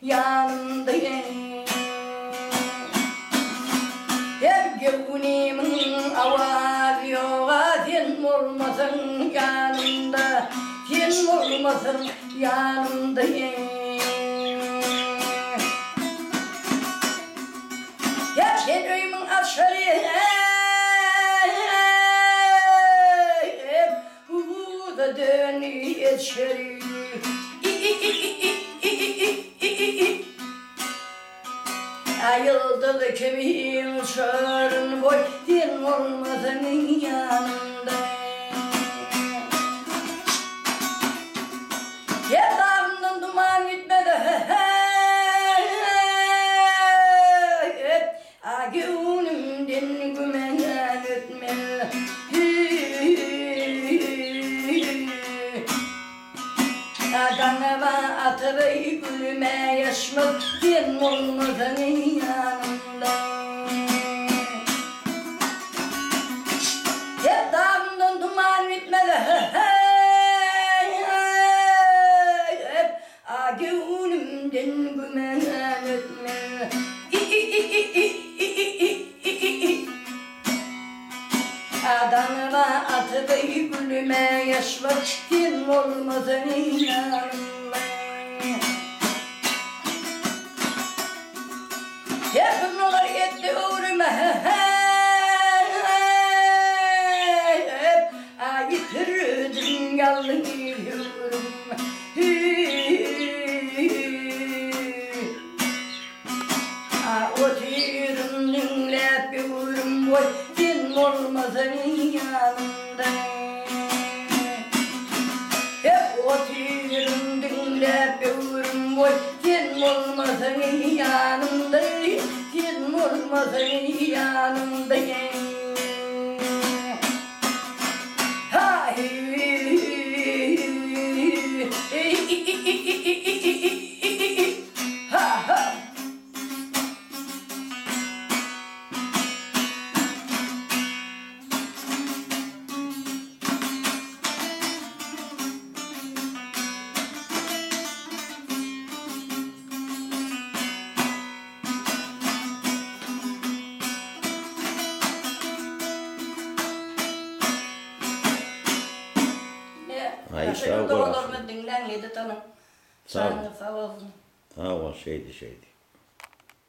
yanındayım. Hep gönlümün avaz yoğa sen olmasın yanımda, sen olmasın yanımdayım. Ya sen öyümün aşarı bu da dönüyor içeri. Ayıldı kemiğim çağırın boy din olmasın yanımda. Yatağımdan duman gitmedi günümden gümen etme. Kanıma atırı gülüme yaşmak din olmasın yanımda. Yatağımdan duman gitmedi günümden gümen etme. Adanıma atıp gülüme yaş vaktim olmasın yanımda. Yakın olur yetti uğruma yitirdim yalın yürüyorum. Oturum dinlep yürüm boy din olmasın yanımda. Hep oturum dinlep yürüm boy din olmasın yanımda, din olmasın yanımda. Hayır, sağ ol. Dinlen yedi tanım. Sağ ol. Sağ ol. Ha o şeydi.